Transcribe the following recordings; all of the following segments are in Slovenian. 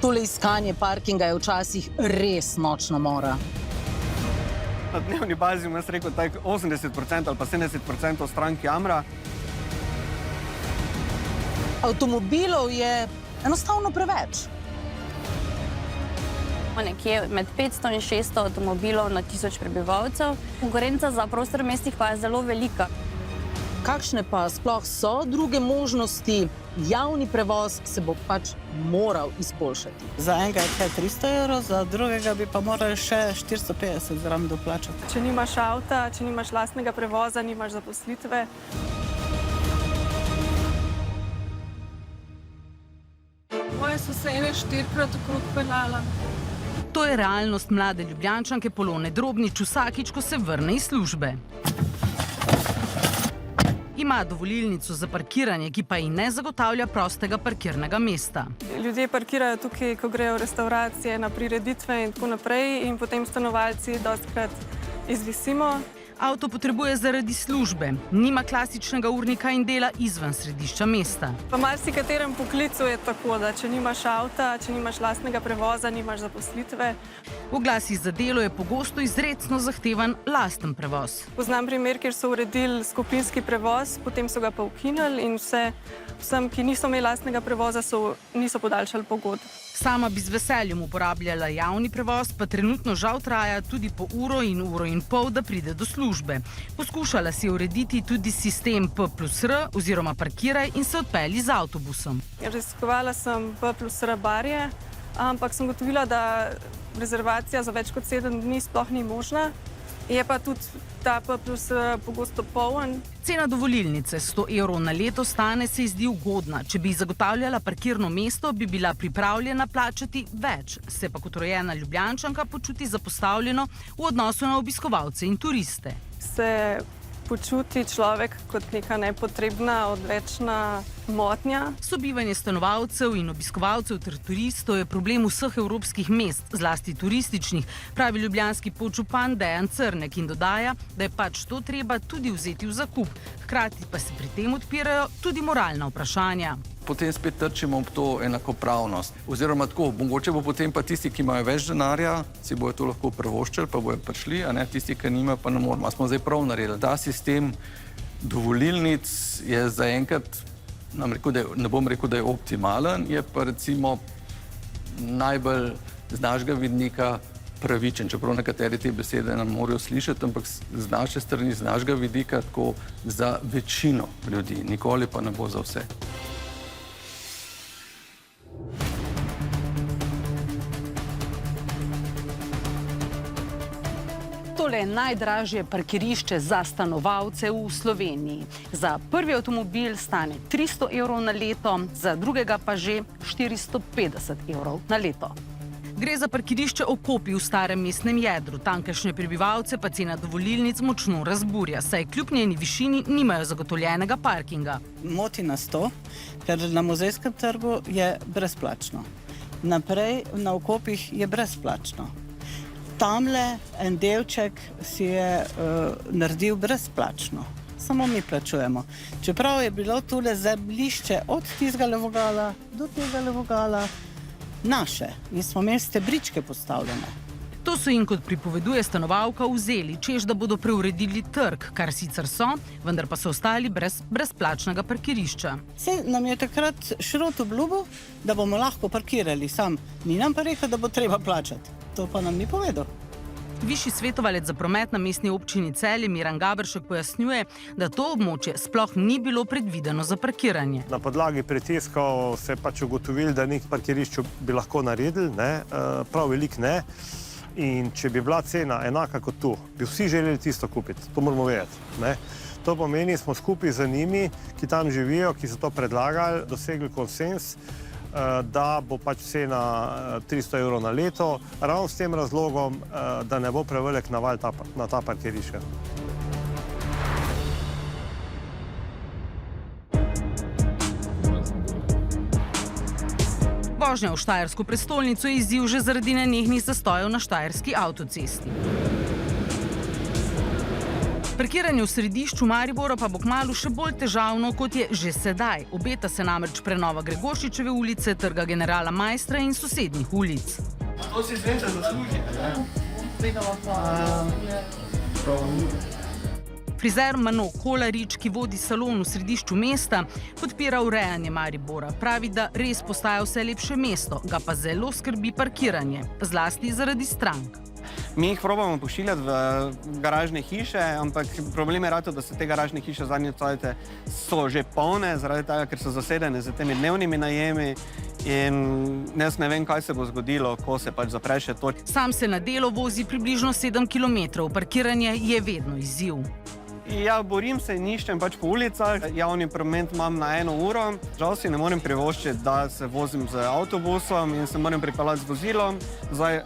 Tole iskanje parkinga je včasih res nočna mora. Na dnevni bazi bom jaz rekel, da 80% ali pa 70% strank jamra. Avtomobilov je enostavno preveč. Nekje med 500 in 600 avtomobilov na 1000 prebivalcev. Konkurenca za prostor v mestih pa je zelo velika. Kakšne pa sploh so druge možnosti? Javni prevoz se bo pač moral izboljšati. Za enega je kaj 300 evrov, za drugega bi pa morali še 450 zraven doplačati. Če nimaš avta, če nimaš lastnega prevoza, nimaš zaposlitve. Moje so se ene 4krat okrog peljala. To je realnost mlade Ljubljančanke Polone Drobnič vsakič, ko se vrne iz službe. Ima dovolilnico za parkiranje, ki pa ji ne zagotavlja prostega parkirnega mesta. Ljudje parkirajo tukaj, ko grejo v restauracije, na prireditve in tako naprej, in potem stanovalci dostikrat izvisimo. Avto potrebuje zaradi službe, nima klasičnega urnika in dela izven središča mesta. V marsikaterem poklicu je tako, da če nimaš avta, če nimaš lastnega prevoza, nimaš zaposlitve. V oglasih za delo je pogosto izrecno zahtevan lasten prevoz. Poznam primer, kjer so uredili skupinski prevoz, potem so ga pa ukinili in vsem, ki niso imeli lastnega prevoza, niso podaljšali pogodb. Sama bi z veseljem uporabljala javni prevoz, pa trenutno žal traja tudi po uro in pol, da pride do službe. Poskušala si urediti tudi sistem P+R oziroma parkiraj in se odpelji z avtobusom. Raziskovala sem P+R barje, ampak sem ugotovila, da rezervacija za več kot 7 dni sploh ni možna. Je pa tudi ta P+R pogosto poln. Cena dovolilnice 100 evrov na leto stane se ji zdi ugodna. Če bi zagotavljala parkirno mesto, bi bila pripravljena plačati več. Se pa kot rojena Ljubljančanka počuti zapostavljeno v odnosu na obiskovalce in turiste. Se počuti človek kot neka nepotrebna, odvečna motnja. Sobivanje stanovalcev in obiskovalcev ter turistov je problem vseh evropskih mest, zlasti turističnih, pravi ljubljanski podžupan Dejan Crnek in dodaja, da je pač to treba tudi vzeti v zakup. Hkrati pa se pri tem odpirajo tudi moralna vprašanja. Potem spet trčimo ob to enakopravnost. Oziroma tako, mogoče bo potem pa tisti, ki imajo več denarja, si bojo to lahko privoščili, pa bojo prišli, a ne tisti, ki nimajo, pa ne moramo. Smo zdaj prav naredili. Ta sistem dovolilnic je zaenkrat, ne bom rekel, da je optimalen, je pa recimo najbolj z našega vidnika pravičen, čeprav nekateri te besede nam morajo slišati, ampak z naše strani, z našega vidika, tako za večino ljudi, nikoli pa ne bo za vse. Tole je najdražje parkirišče za stanovalce v Sloveniji. Za prvi avtomobil stane 300 evrov na leto, za drugega pa že 450 evrov na leto. Gre za parkirišče Okopi v starem mestnem jedru. Tamkajšnje prebivalce pa cena dovolilnic močno razburja, saj kljub njeni višini nimajo zagotovljenega parkinga. Moti nas to, ker na Muzejskem trgu je brezplačno. Naprej na Okopih je brezplačno. Tamle en delček si je naredil brezplačno. Samo mi plačujemo. Čeprav je bilo tule zemljišče od tistega vogala do tega vogala naše in smo imeli stebričke postavljene. To so jim, kot pripoveduje stanovalka, vzeli, češ da bodo preuredili trg, kar sicer so, vendar pa so ostali brez brezplačnega parkirišča. Saj nam je takrat Šrot obljubil, da bomo lahko parkirali sam. Ni nam pa rekel, da bo treba plačati. To pa nam ni povedal. Višji svetovalec za promet na mestni občini Celje Miran Gaberšek pojasnjuje, da to območje sploh ni bilo predvideno za parkiranje. Na podlagi pritiskov se je pač ugotovili, da nek parkirišč bi lahko naredili, prav veliko ne. In če bi bila cena enaka kot tu, bi vsi želeli tisto kupiti. To moramo vedeti. To pomeni, smo skupaj z njimi, ki tam živijo, ki so to predlagali, dosegli konsens, da bo pač cena 300 evrov na leto, ravno s tem razlogom, da ne bo prevelik naval na ta parkirišča. Vožnja v štajersko prestolnico je izziv že zaradi nenehnih zastojev na štajerski avtocesti. Parkiranje v središču Maribora pa bo kmalu še bolj težavno, kot je že sedaj. Obeta se namreč prenova Gregorčičeve ulice, Trga generala Maistra in sosednjih ulic. To si sreča zasluži. Frizer Mano Kolarič, ki vodi salon v središču mesta, podpira urejanje Maribora. Pravi, da res postaja vse lepše mesto, ga pa zelo skrbi parkiranje, zlasti zaradi strank. Mi jih probamo pošiljati v garažne hiše, ampak problem je rato, da se te garažne hiše zadnje cajte so že polne, zaradi tega, ker so zasedene z temi dnevnimi najemi in jaz ne vem, kaj se bo zgodilo, ko se pač zapre še to. Sam se na delo vozi približno 7 km, parkiranje je vedno izziv. Ja, borim se in iščem pač po ulicah, javni promet imam na 1 uro. Žal si ne morem privoščiti, da se vozim z avtobusom in se moram pripeljati z vozilom. Zdaj,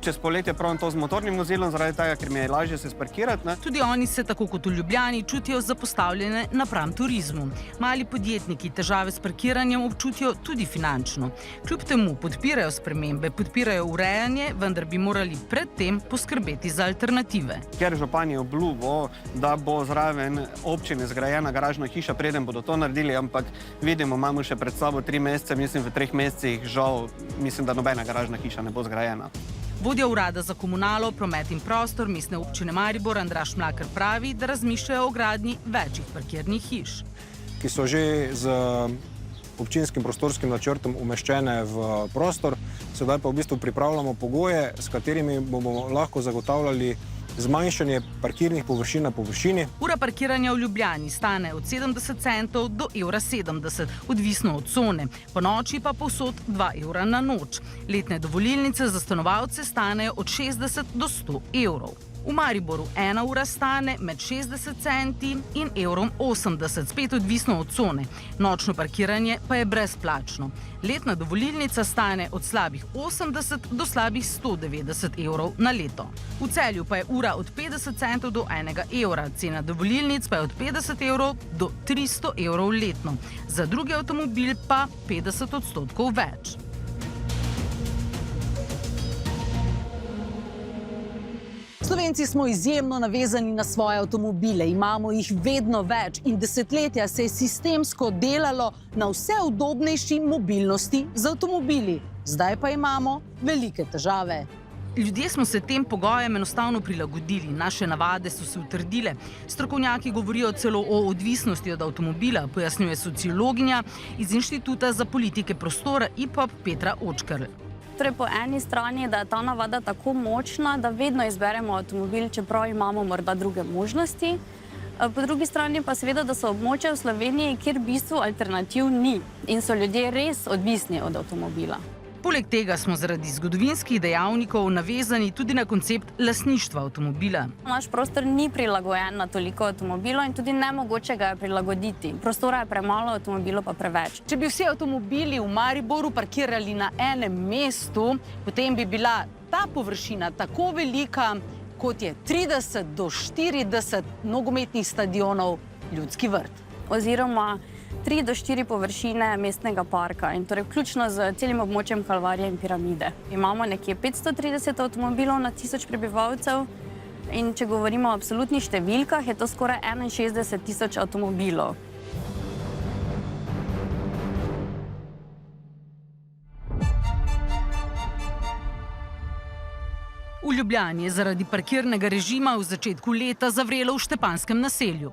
čez poletje pravim to z motornim vozilom, zaradi tega, ker mi je lažje se sparkirati. Ne? Tudi oni se, tako kot v Ljubljani, čutijo zapostavljene napram turizmu. Mali podjetniki težave s parkiranjem občutijo tudi finančno. Kljub temu podpirajo spremembe, podpirajo urejanje, vendar bi morali predtem poskrbeti za alternative. Ker župan je obljubil, da bo zraven občine zgrajena garažna hiša, preden bodo to naredili, ampak vidimo, imamo še pred sabo 3 mesece, mislim, v 3 mesecih žal, mislim, da nobena garažna hiša ne bo zgrajena. Vodja urada za komunalo, promet in prostor mestne občine Maribor Andraž Mlakar pravi, da razmišljajo o gradnji večjih parkirnih hiš. Ki so že z občinskim prostorskim načrtom umeščene v prostor, sedaj pa v bistvu pripravljamo pogoje, s katerimi bomo lahko zagotavljali zmanjšanje parkirnih površin na površini. Ura parkiranja v Ljubljani stane od 70 centov do €70, odvisno od cone. Po noči pa povsod €2 na noč. Letne dovolilnice za stanovalce stanejo od 60 do 100 evrov. V Mariboru 1 ura stane med 60 centi in €80, spet odvisno od cone. Nočno parkiranje pa je brezplačno. Letna dovolilnica stane od slabih 80 do slabih 190 evrov na leto. V Celju pa je ura od 50 centov do €1, cena dovolilnic pa je od 50 evrov do 300 evrov letno. Za drugi avtomobil pa 50% več. Slovenci smo izjemno navezani na svoje avtomobile, imamo jih vedno več in desetletja se je sistemsko delalo na vse udobnejši mobilnosti z avtomobili. Zdaj pa imamo velike težave. Ljudje smo se tem pogojem enostavno prilagodili, naše navade so se utrdile. Strokovnjaki govorijo celo o odvisnosti od avtomobila, pojasnjuje sociologinja iz Inštituta za politike prostora IPOP Petra Očkarl. Torej, po eni strani je, da je ta navada tako močna, da vedno izberemo avtomobil, čeprav imamo morda druge možnosti. Po drugi strani pa seveda, da so območja v Sloveniji, kjer v bistvu alternativ ni in so ljudje res odvisni od avtomobila. Poleg tega smo zaradi zgodovinskih dejavnikov navezani tudi na koncept lastništva avtomobila. Naš prostor ni prilagojen na toliko avtomobilov in tudi nemogoče ga je prilagoditi. Prostora je premalo, avtomobilov pa preveč. Če bi vsi avtomobili v Mariboru parkirali na enem mestu, potem bi bila ta površina tako velika, kot je 30 do 40 nogometnih stadionov Ljudski vrt. Oziroma 3 do 4 površine mestnega parka in torej vključno z celim območjem Kalvarije in Piramide. Imamo nekje 530 avtomobilov na 1000 prebivalcev in če govorimo o absolutnih številkah, je to skoraj 61 tisoč avtomobilov. V Ljubljani je zaradi parkirnega režima v začetku leta zavrelo v Štepanskem naselju.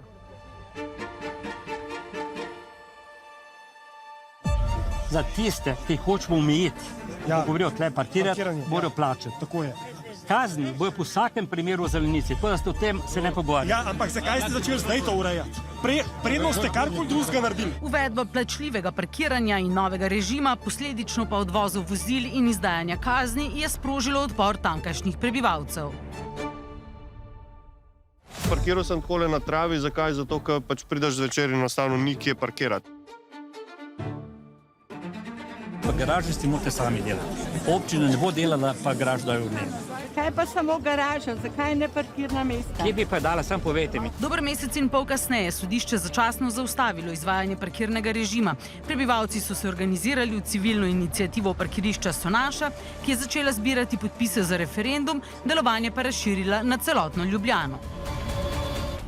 Za tiste, ki hočemo omejiti, govorijo tle parkirati, morajo plačati. Tako je. Kazni bojo po vsakem primeru v zelenici, tako da ste o tem se ne pogovarjali. Ja, ampak zakaj ste začeli zdaj to urejati? Predno ste karkoli drugega naredili. Uvedba plačljivega parkiranja in novega režima, posledično pa odvozov vozil in izdajanja kazni, je sprožilo odpor tamkajšnjih prebivalcev. Parkiral sem takole na travi, zakaj? Zato, ker pač prideš zvečer in enostavno ni kje parkirati. V garaži si morate sami delati. Občina ne bo delala, pa garaž dajo v njej. Kaj pa samo garaža? Zakaj ne parkirna mesta? Kje bi pa dala, sam povejte mi. Dober mesec in pol kasneje sodišče začasno zaustavilo izvajanje parkirnega režima. Prebivalci so se organizirali v civilno iniciativo Parkirišča so naša, ki je začela zbirati podpise za referendum, delovanje pa razširila na celotno Ljubljano.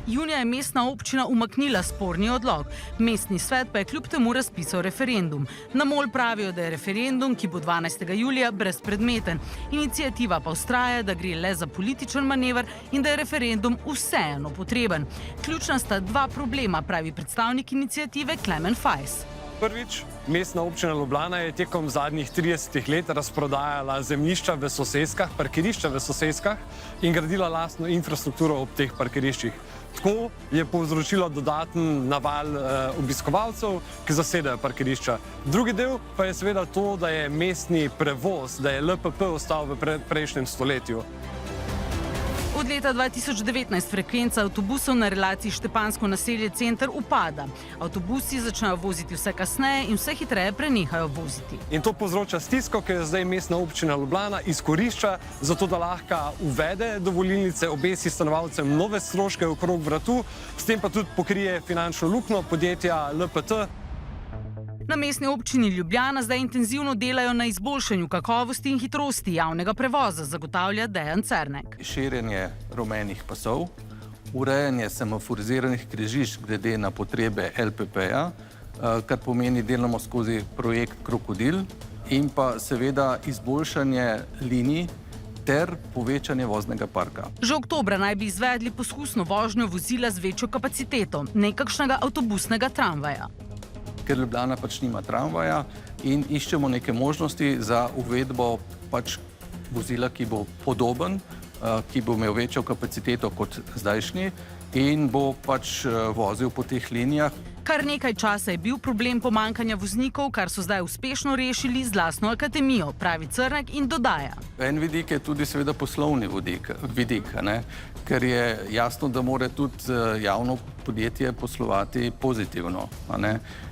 Junija je mestna občina umaknila sporni odlok. Mestni svet pa je kljub temu razpisal referendum. Na MOL pravijo, da je referendum, ki bo 12. julija, brezpredmeten. Iniciativa pa vztraja, da gre le za političen manever in da je referendum vseeno potreben. Ključna sta dva problema, pravi predstavnik iniciative Klemen Fajs. Prvič, mestna občina Ljubljana je tekom zadnjih 30 let razprodajala zemljišča v soseskah, parkirišča v soseskah in gradila lastno infrastrukturo ob teh parkiriščih. Tako je povzročilo dodaten naval obiskovalcev, ki zasedajo parkirišča. Drugi del pa je seveda to, da je mestni prevoz, da je LPP ostal v prejšnjem stoletju. Od leta 2019 frekvenca avtobusov na relaciji Štepansko naselje center upada. Avtobusi začnejo voziti vse kasneje in vse hitreje prenehajo voziti. In to povzroča stisko, ki jo zdaj mestna občina Ljubljana izkorišča, zato da lahko uvede dovolilnice, obesi stanovalcem nove stroške okrog vratu, s tem pa tudi pokrije finančno luknjo podjetja LPT. Na mestni občini Ljubljana zdaj intenzivno delajo na izboljšanju kakovosti in hitrosti javnega prevoza, zagotavlja Dejan Cernek. Širjenje rumenih pasov, urejanje semaforiziranih križišč glede na potrebe LPP-ja, kar pomeni delamo skozi projekt Krokodil, in pa seveda izboljšanje linij ter povečanje voznega parka. Že oktobra naj bi izvedli poskusno vožnjo vozila z večjo kapaciteto, nekakšnega avtobusnega tramvaja. Ker Ljubljana pač nima tramvaja in iščemo neke možnosti za uvedbo pač vozila, ki bo podoben, ki bo imel večjo kapaciteto kot zdajšnji in bo pač vozil po teh linijah. Kar nekaj časa je bil problem pomankanja voznikov, kar so zdaj uspešno rešili z lastno akademijo, pravi Crnek in dodaja. En vidik je tudi seveda poslovni vidik, ker je jasno, da mora tudi javno podjetje poslovati pozitivno.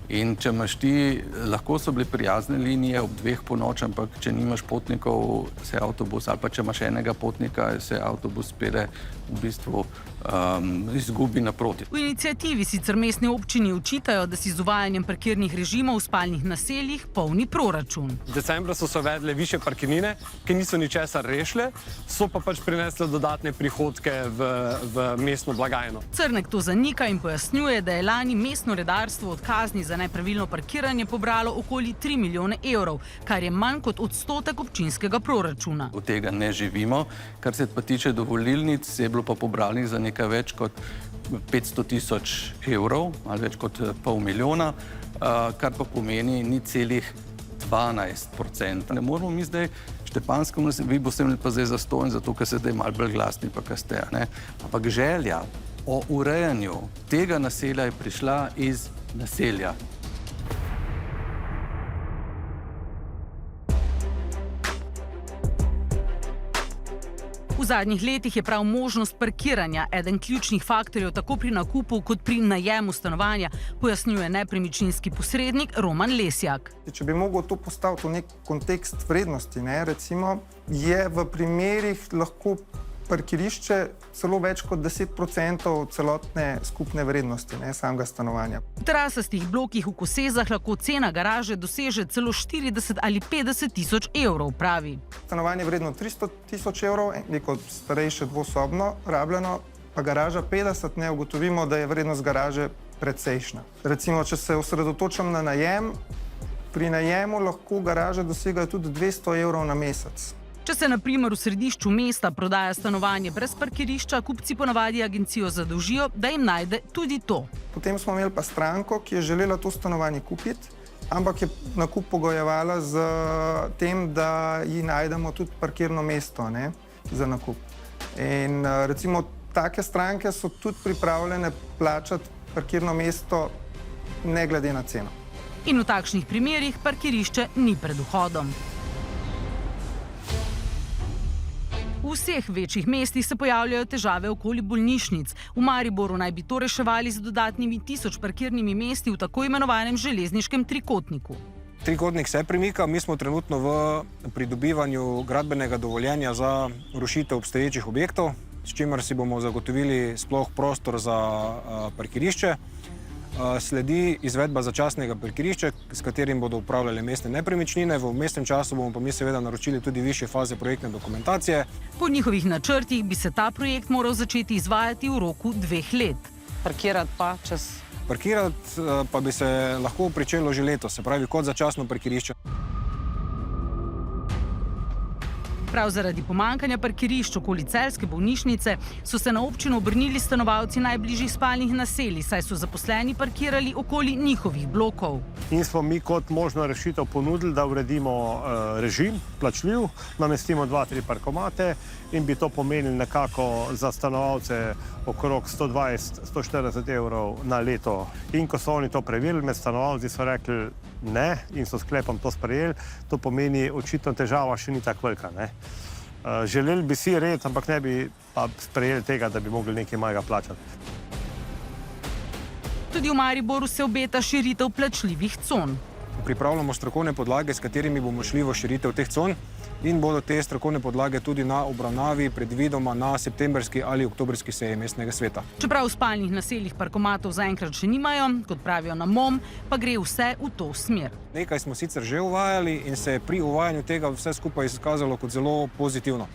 In če imaš ti, lahko so bile prijazne linije ob 2 ponoči, ampak če nimaš potnikov, se avtobus, ali pa če imaš enega potnika, se avtobus pelje v bistvu izgubi naproti. V iniciativi sicer mestni občini očitajo, da si z uvajanjem parkirnih režimov v spalnih naseljih polni proračun. Decembra so se uvedle višje parkirnine, ki niso ničesar rešile, so pa pač prinesle dodatne prihodke v mestno blagajno. Crnek to zanika in pojasnjuje, da je lani mestno redarstvo od kazni za nepravilno parkiranje pobralo okoli 3 milijone evrov, kar je manj kot odstotek občinskega proračuna. Od tega ne živimo. Kar se pa tiče dovolilnic, je bilo pa pobranih za nekaj več kot 500 000 evrov, ali več kot pol milijona, kar pa pomeni ni celih 12%. Ne moramo mi zdaj Štepanskemu, vi boste imeli pa zdaj zastonj, zato ker se zdaj malo bolj glasni, pa kaj ste, ampak želja o urejanju tega naselja je prišla iz naselja. V zadnjih letih je prav možnost parkiranja eden ključnih faktorjev tako pri nakupu kot pri najemu stanovanja, pojasnjuje nepremičninski posrednik Roman Lesjak. Če bi mogel to postaviti v nek kontekst vrednosti, recimo, je v primerih lahko parkirišče celo več kot 10% celotne skupne vrednosti samega stanovanja. V terasastih blokih v Kosezah lahko cena garaže doseže celo 40 ali 50 tisoč evrov, pravi. Stanovanje je vredno 300 tisoč evrov, neko starejše dvosobno, rabljeno, pa garaža 50, ugotovimo, da je vrednost garaže precejšnja. Recimo, če se osredotočam na najem, pri najemu lahko garaže dosegajo tudi 200 evrov na mesec. Če se na primer v središču mesta prodaja stanovanje brez parkirišča, kupci ponavadi agencijo zadolžijo, da jim najde tudi to. Potem smo imeli pa stranko, ki je želela to stanovanje kupiti, ampak je nakup pogojevala z tem, da ji najdemo tudi parkirno mesto za nakup. In recimo take stranke so tudi pripravljene plačati parkirno mesto ne glede na ceno. In v takšnih primerih parkirišče ni pred vhodom. V vseh večjih mestih se pojavljajo težave okoli bolnišnic. V Mariboru naj bi to reševali z dodatnimi 1000 parkirnimi mesti v tako imenovanem železniškem trikotniku. Trikotnik se premika, mi smo trenutno v pridobivanju gradbenega dovoljenja za rušitev obstoječih objektov, s čimer si bomo zagotovili sploh prostor za parkirišče. sledi izvedba začasnega parkirišča, s katerim bodo upravljali mestne nepremičnine. V vmesnem času bomo pa mi seveda naročili tudi višje faze projektne dokumentacije. Po njihovih načrtih bi se ta projekt moral začeti izvajati v roku 2 let. Parkirati pa čez. Parkirati pa bi se lahko pričelo že letos, se pravi kot začasno parkirišče. Prav zaradi pomankanja parkirišč okoli celjske bolnišnice so se na občino obrnili stanovalci najbližjih spalnih naselij, saj so zaposleni parkirali okoli njihovih blokov. In smo mi kot možno rešitev ponudili, da uredimo režim, plačljiv, namestimo 2-3 parkomate in bi to pomenili nekako za stanovalce okrog 120-140 evrov na leto. In ko so oni to preverili, med stanovalci so rekli ne in so sklepom to sprejeli, to pomeni očitno težava še ni tako velika. Ne? Želeli bi si red, ampak ne bi pa sprejeli tega, da bi mogli nekaj malega plačati. Tudi v Mariboru se obeta širitev plačljivih con. Pripravljamo strokovne podlage, s katerimi bomo šli v širitev teh con in bodo te strokovne podlage tudi na obravnavi predvidoma na septembrski ali oktobrski seji mestnega sveta. Čeprav v spalnih naseljih parkomatov zaenkrat še nimajo, kot pravijo na MOM, pa gre vse v to smer. Nekaj smo sicer že uvajali in se je pri uvajanju tega vse skupaj izkazalo kot zelo pozitivno.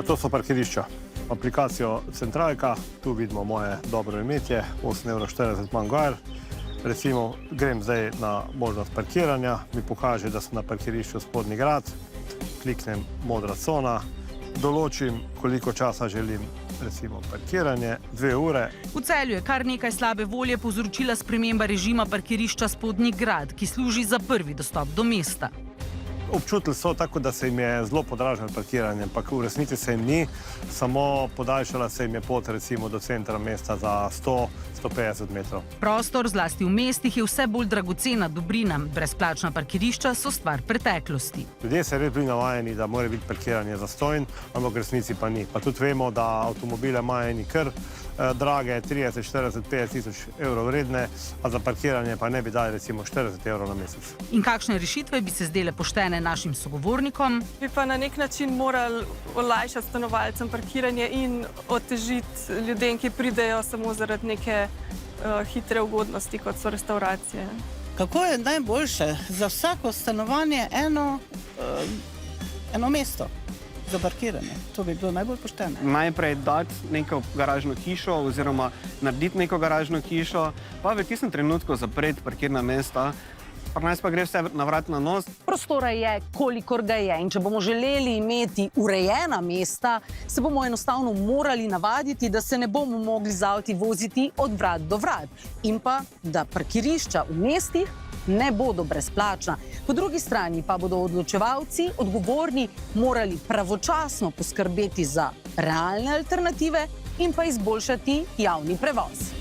To so parkirišča. Aplikacijo Centralka, tu vidimo moje dobro imetje, 8,40 € manj gor. Recimo, grem zdaj na možnost parkiranja, mi pokaže, da sem na parkirišču Spodnji grad, kliknem modra cona, določim, koliko časa želim recimo parkiranje, 2 ure. V Celju je kar nekaj slabe volje povzročila sprememba režima parkirišča Spodnji grad, ki služi za prvi dostop do mesta. Občutili so tako, da se jim je zelo podražilo parkiranje, ampak v resnici se jim ni, samo podaljšala se jim je pot recimo do centra mesta za 100-150 metrov. Prostor, zlasti v mestih, je vse bolj dragocena dobrina. Brezplačna parkirišča so stvar preteklosti. Ljudje se res bili navajeni, da mora biti parkiranje zastonj, ampak v resnici pa ni. Pa tudi vemo, da avtomobile imajo eni kar drage, 30, 40, 50 tisoč evrov vredne, a za parkiranje pa ne bi dali recimo 40 evrov na mesec. In kakšne rešitve bi se zdele poštene našim sogovornikom? Bi pa na nek način morali olajšati stanovalcem parkiranje in otežiti ljudem, ki pridejo samo zaradi neke hitre ugodnosti, kot so restauracije. Kako je najboljše za vsako stanovanje eno mesto za parkiranje? To bi bilo najbolj pošteno. Najprej dati neko garažno hišo oziroma narediti neko garažno hišo, pa v tistem trenutku zapreti parkirna mesta, pa nas pa gre vse na vrat na nos. Prostora je, kolikor ga je, in če bomo želeli imeti urejena mesta, se bomo enostavno morali navaditi, da se ne bomo mogli z avti voziti od vrat do vrat in pa, da parkirišča v mestih ne bodo brezplačna. Po drugi strani pa bodo odločevalci odgovorni morali pravočasno poskrbeti za realne alternative in pa izboljšati javni prevoz.